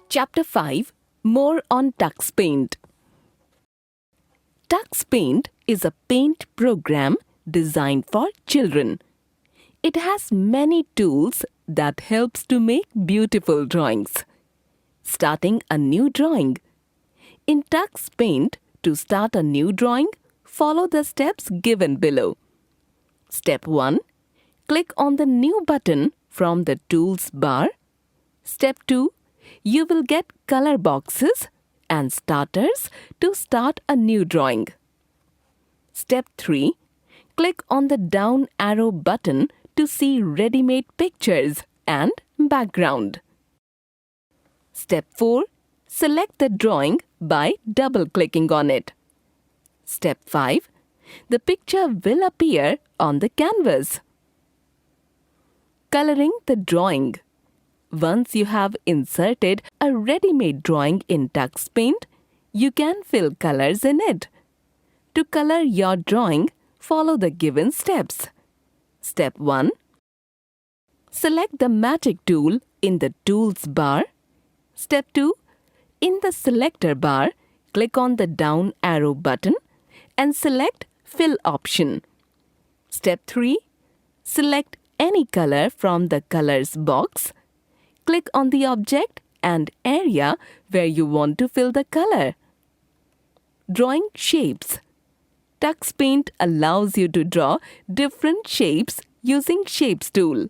Chapter 5 More on Tux Paint. Tux Paint is a paint program designed for children. It has many tools that helps to make beautiful drawings. Starting a new drawing. In Tux Paint, to start a new drawing, follow the steps given below. Step 1. Click on the New button from the Tools bar. Step 2. You will get color boxes and starters to start a new drawing. Step 3. Click on the down arrow button to see ready-made pictures and background. Step 4. Select the drawing by double-clicking on it. Step 5. The picture will appear on the canvas. Coloring the drawing. Once you have inserted a ready-made drawing in Tux Paint, you can fill colors in it. To color your drawing, follow the given steps. Step 1. Select the Magic tool in the Tools bar. Step 2. In the Selector bar, click on the down arrow button and select Fill option. Step 3. Select any color from the Colors box. Click on the object and area where you want to fill the color. Drawing shapes. Tux Paint allows you to draw different shapes using Shapes tool.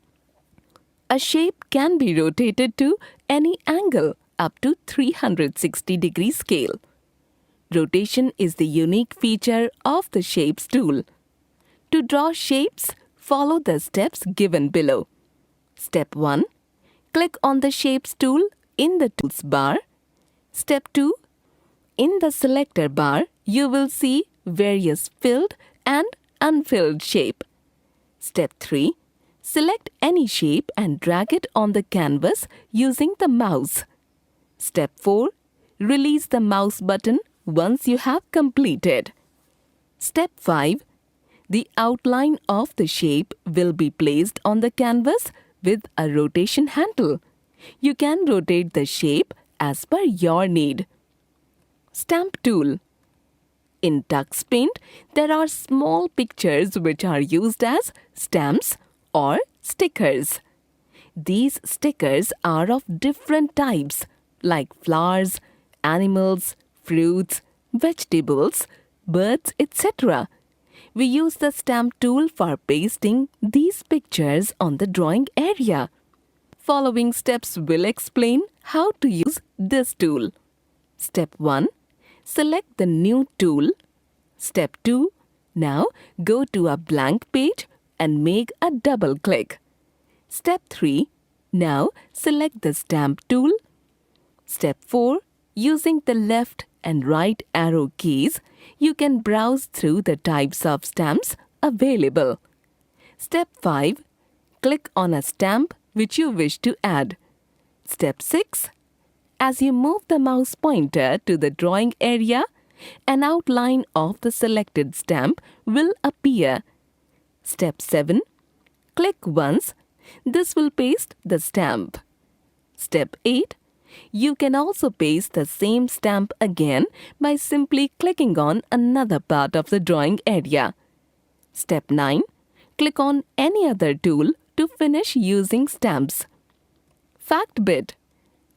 A shape can be rotated to any angle up to 360-degree scale. Rotation is the unique feature of the Shapes tool. To draw shapes, follow the steps given below. Step 1. Click on the Shapes tool in the Tools bar. Step 2. In the Selector bar, you will see various filled and unfilled shape. Step 3. Select any shape and drag it on the canvas using the mouse. Step 4. Release the mouse button once you have completed. Step 5. The outline of the shape will be placed on the canvas with a rotation handle. You can rotate the shape as per your need. Stamp tool. In Tux Paint, there are small pictures which are used as stamps or stickers. These stickers are of different types like flowers, animals, fruits, vegetables, birds, etc. We use the stamp tool for pasting these pictures on the drawing area. Following steps will explain how to use this tool. Step 1. Select the new tool. Step 2. Now go to a blank page and make a double click. Step 3. Now select the stamp tool. Step 4. Using the left and right arrow keys, you can browse through the types of stamps available. Step 5. Click on a stamp which you wish to add. Step 6. As you move the mouse pointer to the drawing area, an outline of the selected stamp will appear. Step 7. Click once. This will paste the stamp. Step 8. You can also paste the same stamp again by simply clicking on another part of the drawing area. Step 9. Click on any other tool to finish using stamps. Fact bit.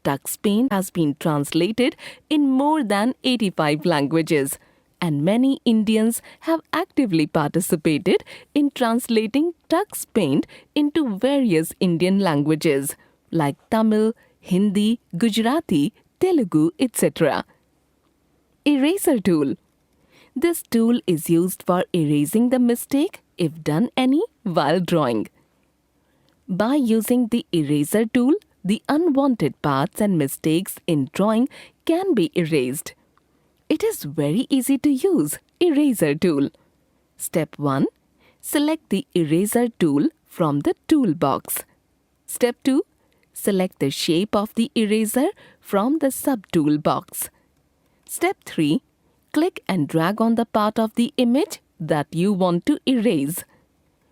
Tux Paint has been translated in more than 85 languages, and many Indians have actively participated in translating Tux Paint into various Indian languages like Tamil, Hindi, Gujarati, Telugu, etc. Eraser tool. This tool is used for erasing the mistake, if done any, while drawing. By using the eraser tool, the unwanted parts and mistakes in drawing can be erased. It is very easy to use eraser tool. Step 1. Select the eraser tool from the toolbox. Step 2. Select the shape of the eraser from the sub-tool box. Step 3. Click and drag on the part of the image that you want to erase.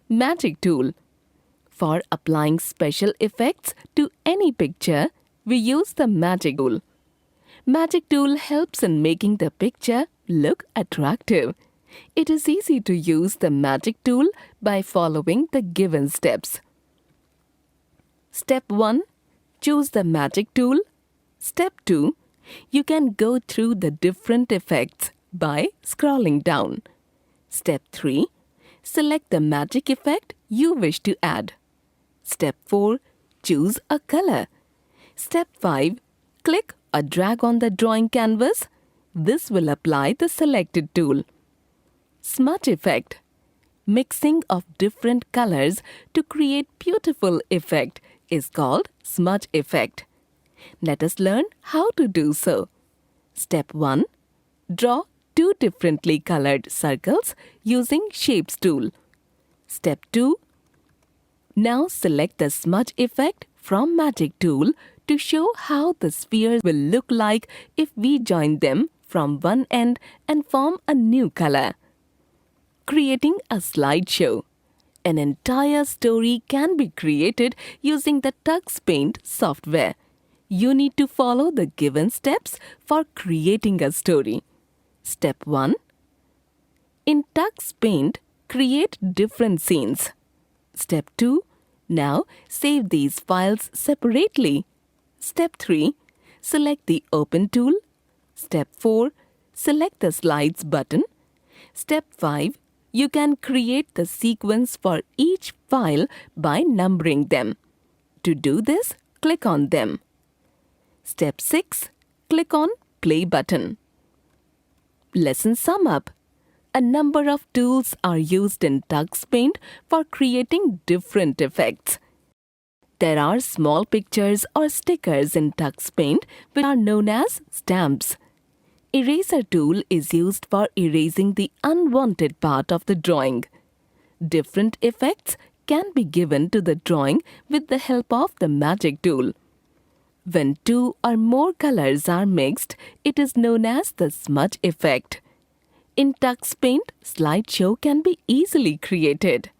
Magic tool. For applying special effects to any picture, we use the magic tool. Magic tool helps in making the picture look attractive. It is easy to use the magic tool by following the given steps. Step 1. Choose the magic tool. Step 2. You can go through the different effects by scrolling down. Step 3. Select the magic effect you wish to add. Step 4. Choose a color. Step 5. Click or drag on the drawing canvas. This will apply the selected tool. Smudge effect. Mixing of different colors to create beautiful effect is called smudge effect. Let us learn how to do so. Step 1. Draw 2 differently colored circles using Shapes tool. Step 2. Now select the smudge effect from Magic tool to show how the spheres will look like if we join them from one end and form a new color. Creating a slideshow. An entire story can be created using the Tux Paint software. You need to follow the given steps for creating a story. Step 1. In Tux Paint, create different scenes. Step 2. Now save these files separately. Step 3. Select the Open tool. Step 4. Select the Slides button. Step 5. You can create the sequence for each file by numbering them. To do this, click on them. Step 6. Click on Play button. Lesson sum up. A number of tools are used in Tux Paint for creating different effects. There are small pictures or stickers in Tux Paint which are known as stamps. Eraser tool is used for erasing the unwanted part of the drawing. Different effects can be given to the drawing with the help of the magic tool. When 2 or more colors are mixed, it is known as the smudge effect. In Tux Paint, slideshow can be easily created.